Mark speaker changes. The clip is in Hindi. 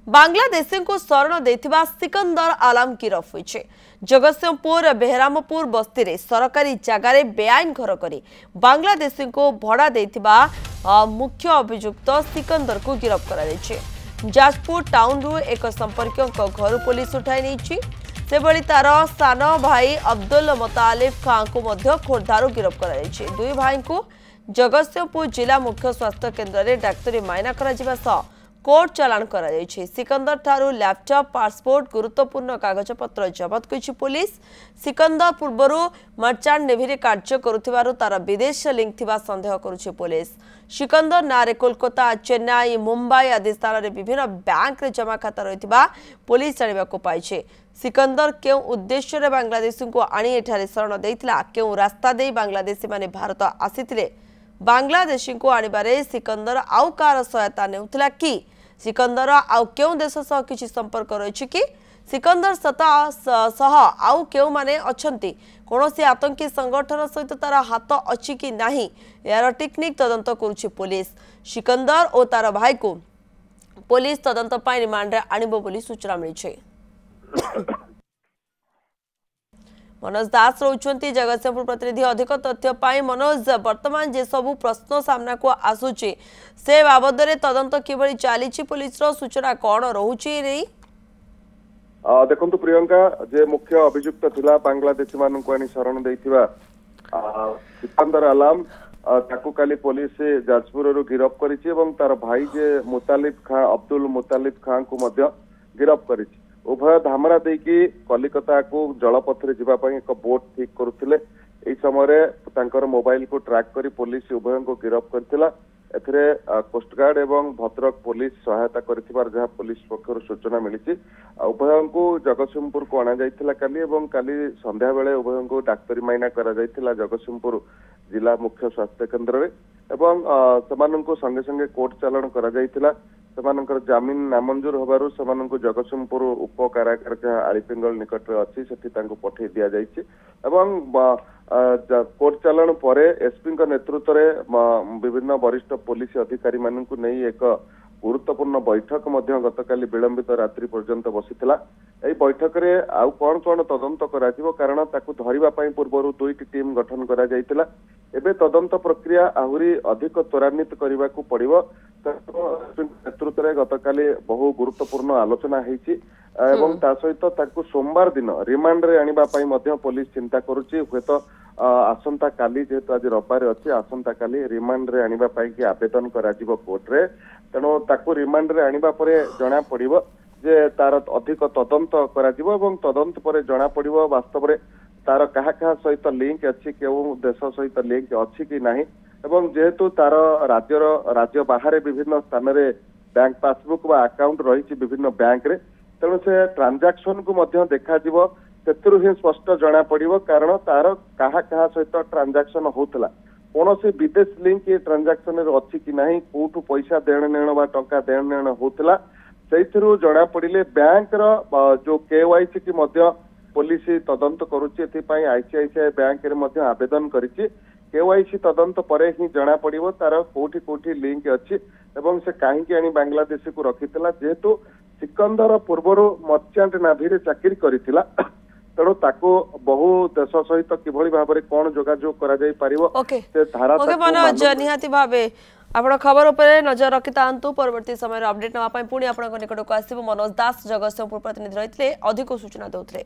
Speaker 1: बांग्लादेशी को शरण देथिबा सिकंदर आलम गिरफ होइछे। जगतसिंहपुर बेहरामपुर बस्ती रे सरकारी जगार बेआईन घर करी बांग्लादेशी को भड़ा देथिबा मुख्य अभियुक्त सिकंदर को गिरफ करा दैछे। जाजपुर टाउन रु एक संपर्कियों घर पुलिस उठाई नहीं से बड़ी तार सान भाई अब्दुल मुतालिफ खान को मध्य खोर्धारू गिरफ करा दैछे। दुई भाई को जगतसिंहपुर जिला मुख्य स्वास्थ्य केन्द्र में डाक्तरी माइना करा जिबा सह कोर्ट चालान करा जायछि। सिकंदर ठारू लैपटॉप पासपोर्ट गुरुत्वपूर्ण कागजपत्र जबत करिछि पुलिस। सिकंदर पूर्वरु मर्चांट नेवी रे कार्य करुथिबारु तार विदेश लिंक थिबा संदेह करुछि पुलिस। सिकंदर नारे कोलकाता चेन्नई मुंबई आदि स्थान रे विभिन्न बैंक रे जमा खाता रहिथिबा पुलिस जानिबाको पाइछे। सिकंदर केउ उद्देश्य रे बांग्लादेशी को आनी एठारे शरण देइथिला, केउ रास्ता देई बांग्लादेशी माने भारत आसीथिले, बांग्लादेशी को आनिबारे सिकंदर आउ कार सहायता नेउथिला कि सिकंदर आउ केउ देश सह किछि संपर्क रहिछि कि सिकंदर सह आउ केउ माने अछंती, कोनोसी आतंकी संगठन सहित तार हाथ अछि कि नाही यार टेक्निक तदंत करुछि पुलिस। सिकंदर और तार भाई को पुलिस तदंत पाई रिमांड रे आनिबो बोली सूचना मिलिछि। मनोज दास रोचंती जगतसिंहपुर प्रतिनिधि। अधिक तथ्य पाई मनोज, वर्तमान जे सबु प्रश्न सामना को आसुची से बाबद रे तदंत किबळी चालीची, पुलिस रो सूचना कोन रहूची रे?
Speaker 2: देखंतु प्रियंका, जे मुख्य अभियुक्त थिला बांग्लादेशी मानन को आनी शरण देइथिबा सिकंदर आलम ताकू काली पुलिस जाजपुर रु गिरफ करिछि एवं तार भाई जे मुतालिफ खान अब्दुल मुतालिफ खान को मध्य गिरफ करिछि। उभय धामरा देकी कलिकता को जलपथरे जीवा पई एक बोट ठीक करुथिले। एई समय तांकर मोबाइल को ट्रैक करी पुलिस उभय को गिरफ करथिला। एथरे कोस्टगार्ड एवं भद्रक पुलिस सहायता करथिबार जहा पुलिस पक्षर सूचना मिलिछि। उभय को जगतसिंहपुर को आना जाइथिला काली एवं काली संध्या बेले उभय को डाक्तरी माइना करा जाइथिला जगतसिंहपुर जिला मुख्य स्वास्थ्य केन्द्र रे एवं समाननको संगे संगे कोर्ट चालान करा जाइथिला। सेमानकर जमीन नामंजूर होबारु सेमाननको जगतसिंहपुर उप कारागार जहाँ आलीपिंगल निकट रे अछि सेठी तांको पठै दिया जाइछि एवं कोर्ट चालान परे एसपी का नेतृत्व में विभिन्न वरिष्ठ पुलिस अधिकारी माननकु नै एक गुरुत्वपूर्ण बैठक मध्य गतकाली विलंबित रात्रि पर्यंत बसिथिला। एई बैठक रे आउ कोन कोन तदंत कराजिवो, कारण ताकु धरिबा पई पूर्वरु दुईटी टीम गठन करा जाइथिला। एबे तदंत प्रक्रिया आहुरी अधिक त्वरान्वित करबा को पड़िबो। नेतृत्व रे गतकाली बहु गुरुत्वपूर्ण आलोचना हेछि एवं ता सहित ताकु सोमवार दिन रिमांड रे आनिबा पई मध्य पुलिस चिंता करूछि। हुएत आसंता काली जेहेतु आज रविवार अछि, आसंता काली रिमांड रे आनिबा पई कि आवेदन कराजिवो कोर्ट रे। तेणु ताकु रिमांड रे आनिबा परे जणा पड़िबो जे तार अधिक तदंत कराजिवो एवं तदंत परे जणा पड़िबो वास्तव रे तार कहा कहा सहित लिंक अछि, केउ देश सहित लिंक अछि कि नाही। एवं जेहेतु तार राज्य बाहर विभिन्न स्थान रे बैंक पासबुक वा अकाउंट रही विभिन्न बैंक रे, तेणु से ट्रांजैक्शन को मध्य देखा जिवो, सेतरु ही स्पष्ट जना पड़िबो कारण तार कहा कहा सहित ट्रांजैक्शन होतला, कोनोसी विदेश लिंक ये ट्रांजैक्शन रे अछि कि नाही, कोठु पैसा देण नेण वा टंका देण नेण होतला, सेइथरु जणा पड़िले बैंक रो जो केवाईसी की मध्य पुलिस तदंत करुछि। एथि पई आईसीआईसीआई बैंक रे मध्य आवेदन करिछि। केवाईसी तदंत परे ही जणा पड़िबो तार कोठी कोठी लिंक अछि एवं से काहेकि आनी बांग्लादेशी को रखितला। जेहेतु सिकंदर पूर्वरु मर्चेंट नाभी रे चाकरी करितिला, तेणु ताको बहु देश सहित किभଳି भाबरे कोन जोगाजोग करा जाई परिबो से धारा
Speaker 1: ओके मनोज निहाती भाबे आपण खबर उपरे नजर रखितांतु। परवर्ती समय अपडेट नवा पई पुणी आपण निकट को आसीबो। मनोज दास जगतसिंहपुर प्रतिनिधि रहितले अधिक सूचना दउतले।